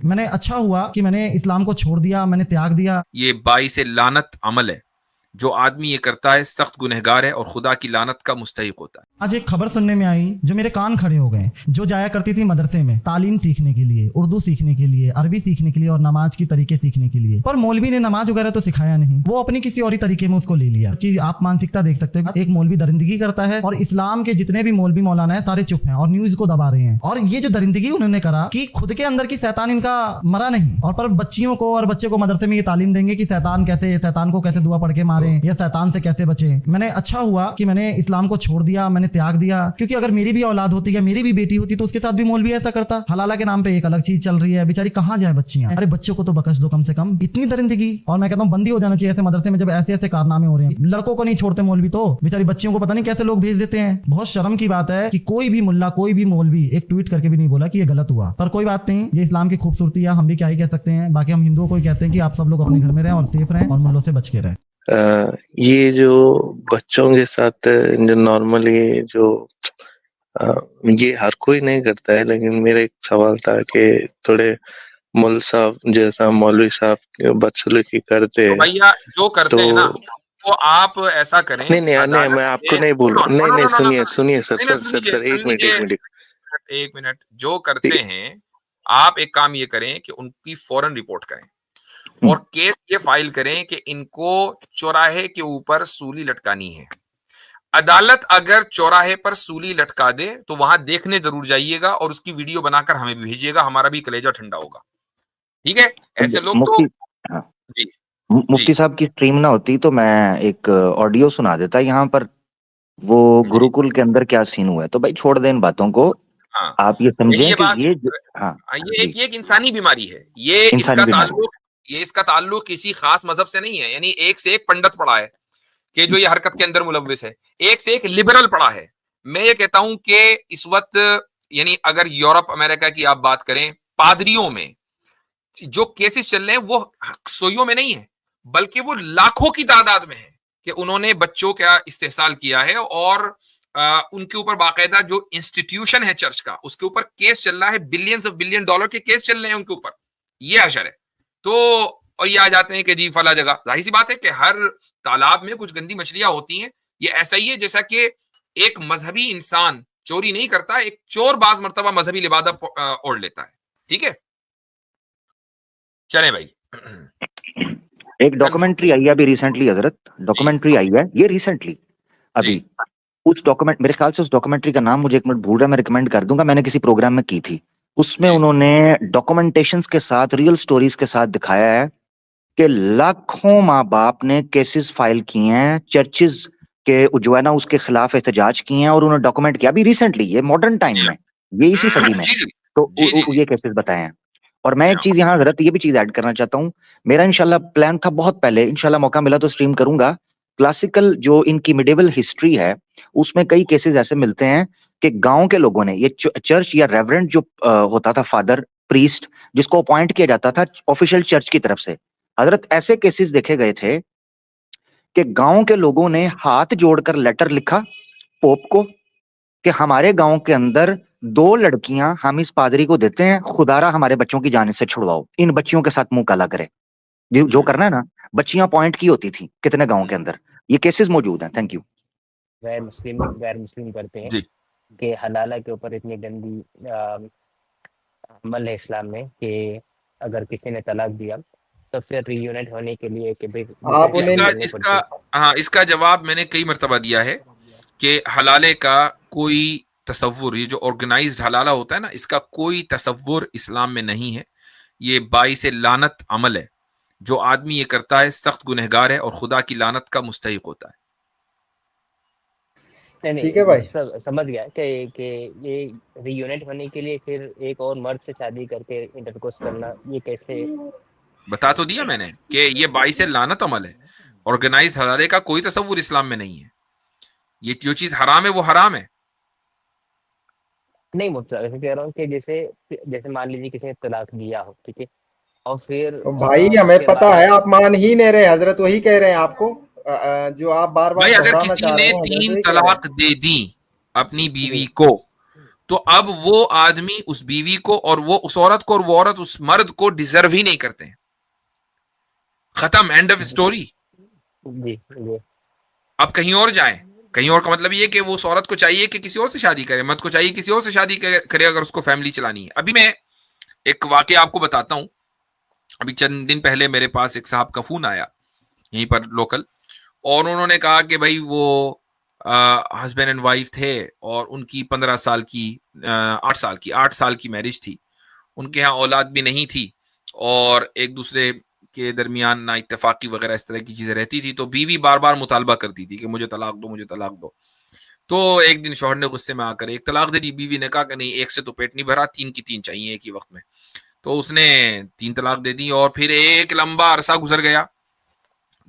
मैंने अच्छा हुआ कि मैंने इस्लाम को छोड़ दिया, मैंने त्याग दिया। ये बाइस लानत अमल है, जो आदमी ये करता है सख्त गुनहगार है और खुदा की लानत का मुस्तहिक होता है। आज एक खबर सुनने में आई जो मेरे कान खड़े हो गए। जो जाया करती थी मदरसे में तालीम सीखने के लिए, उर्दू सीखने के लिए, अरबी सीखने के लिए और नमाज की तरीके सीखने के लिए, पर मौलवी ने नमाज वगैरह तो सिखाया नहीं, वो अपनी किसी और ही तरीके में उसको ले लिया। चीज आप मानसिकता देख सकते हो, एक मौलवी दरिंदगी करता है और इस्लाम के जितने भी मौलवी मौलाना है सारे चुप हैं और न्यूज को दबा रहे हैं। और ये जो दरिंदगी उन्होंने करा कि खुद के अंदर की शैतान इनका मरा नहीं, और पर बच्चियों को और बच्चे को मदरसे में ये तालीम देंगे कि शैतान को कैसे दुआ पढ़ के मारे या शैतान से कैसे बचे। मैंने अच्छा हुआ कि मैंने इस्लाम को छोड़ दिया, मैंने त्याग दिया, क्योंकि अगर मेरी भी औलाद होती या मेरी भी बेटी होती तो उसके साथ भी मौलवी ऐसा करता। हलाला के नाम पे एक अलग चीज चल रही है, बेचारी कहाँ जाए बच्चियां। अरे बच्चों को तो बख्श दो कम से कम, इतनी दरिंदगी। और मैं कहता हूँ बंदी हो जाना चाहिए ऐसे मदरसे में जब ऐसे ऐसे कारनामे हो रहे हैं। लड़कों को नहीं छोड़ते मौलवी तो बेचारी बच्चियों को पता नहीं कैसे लोग भेज देते हैं। बहुत शर्म की बात है कि कोई भी मुल्ला, कोई भी मौलवी एक ट्वीट करके भी नहीं बोला कि ये गलत हुआ। पर कोई बात नहीं, ये इस्लाम की खूबसूरती है, हम भी क्या ही कह सकते हैं। बाकी हम हिंदुओं को ही कहते हैं कि आप सब लोग अपने घर में रहें और सेफ रहें और मुल्लों से बच के रहें। ये जो बच्चों के साथ जो नॉर्मली जो ये हर कोई नहीं करता है, लेकिन मेरा एक सवाल था कि थोड़े मौलवी साहब जैसा मौलवी साहब बदसलूकी करते हैं, भैया जो करते हैं ना, तो आप ऐसा करें। नहीं, मैं आपको नहीं बोल रहा। नहीं, सुनिए सर, एक मिनट। जो करते हैं, आप एक काम ये करें कि उनकी फौरन रिपोर्ट करें और केस ये फाइल करें कि इनको चौराहे के ऊपर सूली लटकानी है। अदालत अगर चौराहे पर सूली लटका दे तो वहां देखने जरूर जाइएगा और उसकी वीडियो बनाकर हमें भी भेजिएगा, हमारा भी कलेजा ठंडा होगा। ठीक है? ऐसे लोग तो जी मुफ्ती साहब की स्ट्रीम ना होती तो मैं एक ऑडियो सुना देता यहाँ पर, वो गुरुकुल के अंदर क्या सीन हुआ है। तो भाई छोड़ दें इन बातों को। हाँ, आप ये समझें कि ये एक इंसानी बीमारी है। ये इसका ताल्लुक किसी खास मजहब से नहीं है। यानी एक से एक पंडित पड़ा है कि जो ये हरकत के अंदर मुलव्विस है, एक से एक लिबरल पड़ा है। मैं ये कहता हूं कि इस वक्त यानी अगर यूरोप अमेरिका की आप बात करें, पादरियों में जो केसेस चल रहे हैं वो सोइयों में नहीं है, बल्कि वो लाखों की तादाद में है कि उन्होंने बच्चों का इस्तेहसाल किया है और उनके ऊपर बाकायदा जो इंस्टीट्यूशन है चर्च का, उसके ऊपर केस चल रहा है। बिलियंस ऑफ बिलियन डॉलर के केस चल रहे हैं उनके ऊपर। ये अशर है। तो और ये आ जाते हैं कि जी फला जगह, जाहिर सी बात है कि हर तालाब में कुछ गंदी मछलियां होती हैं। ये ऐसा ही है जैसा कि एक मजहबी इंसान चोरी नहीं करता, एक चोर बाज मर्तबा मजहबी लिबादा ओढ़ लेता है। ठीक है, चले भाई। एक डॉक्यूमेंट्री आई है अभी रिसेंटली हजरत, डॉक्यूमेंट्री आई है ये रिसेंटली अभी। उस डॉक्यूमेंट, मेरे ख्याल से उस डॉक्यूमेंट्री का नाम मुझे एक मिनट भूल रहा है, मैं रिकमेंड कर दूंगा, मैंने किसी प्रोग्राम में की थी। उसमें उन्होंने डॉक्यूमेंटेशंस के साथ, रियल स्टोरीज के साथ दिखाया है कि लाखों माँ बाप ने केसेस फाइल किए हैं, चर्चेज के जो है ना उसके खिलाफ एहतजाज किए हैं, और उन्होंने डॉक्यूमेंट किया अभी रिसेंटली, ये मॉडर्न टाइम में, ये इसी सदी में, तो ये केसेस बताए हैं। और मैं एक चीज यहाँ हजरत ये भी चीज ऐड करना चाहता हूँ। मेरा इंशाल्लाह प्लान था बहुत पहले, इंशाल्लाह मौका मिला तो स्ट्रीम करूंगा, क्लासिकल जो इनकी मिडिवल हिस्ट्री है उसमें कई केसेस ऐसे मिलते हैं कि गांव के लोगों ने, ये चर्च या रेवरेंड जो होता था, फादर प्रीस्ट जिसको अपॉइंट किया जाता था ऑफिशियल चर्च की तरफ से, हजरत ऐसे केसेस देखे गए थे कि गांव के लोगों ने हाथ जोड़कर लेटर लिखा पोप को कि हमारे गांव के अंदर 2 लड़कियां हम इस पादरी को देते हैं, खुदारा हमारे बच्चों की जान से छुड़वाओ, इन बच्चियों के साथ मुंह काला करे। जो करना है ना, बच्चियां पॉइंट की होती थी कितने गांव के अंदर, ये केसेस मौजूद हैं। Thank you. गैर मुस्लिम करते हैं कि हलाला के ऊपर इतनी गंदी अमल है इस्लाम में कि अगर किसी ने तलाक दिया तो फिर रीयूनाइट होने के लिए कि इसका जवाब मैंने कई मर्तबा दिया है कि हलाले का कोई तसव्वुर, ये जो ऑर्गेनाइज्ड हलाला होता है ना, इसका कोई तसव्वुर इस्लाम में नहीं है। ये बाइस लानत अमल है, जो आदमी ये करता है सख्त गुनहगार है और खुदा की लानत का मुस्तहिक होता है। ठीक है भाई, समझ गया कि ये रीयूनाइट होने के लिए फिर एक और मर्द से शादी करके इंटरकोर्स करना, ये कैसे? बता तो दिया मैंने कि ये बाइस लानत अमल है। ऑर्गेनाइज हलाले का कोई तसव्वुर इस्लाम में नहीं है। ये जो चीज हराम है वो हराम है। नहीं मुझसे कह रहा हूँ कि जैसे मान लीजिए किसी ने तलाक दिया हो, ठीक है, और फिर भाई हमें पता है आप मान ही नहीं रहे, हजरत वही कह रहे हैं आपको, जो आप बार बार अगर किसी ने 3 तलाक दे दी अपनी बीवी को तो अब वो आदमी उस बीवी को और वो उस औरत को और वो औरत उस मर्द को डिजर्व ही नहीं करते हैं। खत्म, एंड ऑफ स्टोरी। जी जी अब कहीं और जाएं, कहीं और का मतलब ये कि वो उस औरत को चाहिए कि किसी और से शादी करे, मर्द को चाहिए किसी और से शादी करे अगर उसको फैमिली चलानी है। अभी मैं एक वाकया आपको बताता हूं। अभी चंद दिन पहले मेरे पास एक साहब का फोन आया यहीं पर लोकल, और उन्होंने कहा कि भाई वो हस्बैंड एंड वाइफ थे और उनकी 15 साल की 8 साल की मैरिज थी। उनके यहाँ औलाद भी नहीं थी और एक दूसरे के दरमियान ना इत्तेफाकी वगैरह इस तरह की चीजें रहती थी। तो बीवी बार बार मुतालबा करती थी कि मुझे तलाक दो, मुझे तलाक दो। तो एक दिन शौहर ने गुस्से में आकर एक तलाक दे दी। बीवी ने कहा कि नहीं, एक से तो पेट नहीं भरा, 3 की 3 चाहिए एक ही वक्त में। तो उसने 3 तलाक दे दी और फिर एक लंबा अरसा गुजर गया,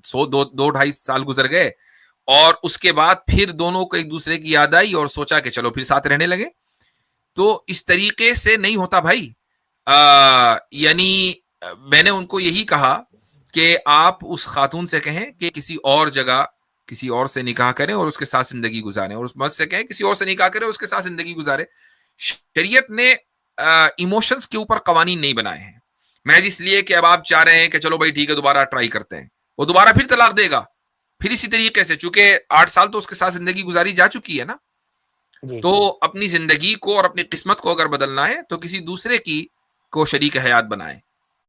2-2.5 साल गुजर गए, और उसके बाद फिर दोनों को एक दूसरे की याद आई और सोचा कि चलो फिर साथ रहने लगे। तो इस तरीके से नहीं होता भाई। यानी मैंने उनको यही कहा कि आप उस खातून से कहें कि किसी और जगह किसी और से निकाह करें और उसके साथ जिंदगी गुजारें, और उस मर्द से कहें किसी और से निकाह करें और उसके साथ जिंदगी गुजारे। शरीयत ने इमोशंस के ऊपर कवानीन नहीं बनाए हैं महज इसलिए कि अब आप चाह रहे हैं कि चलो भाई ठीक है दोबारा ट्राई करते हैं। वो दोबारा फिर तलाक देगा फिर इसी तरीके से, चूंकि 8 साल तो उसके साथ जिंदगी गुजारी जा चुकी है ना। जी तो अपनी जिंदगी को और अपनी किस्मत को अगर बदलना है तो किसी दूसरे की को शरीक हयात बनाए।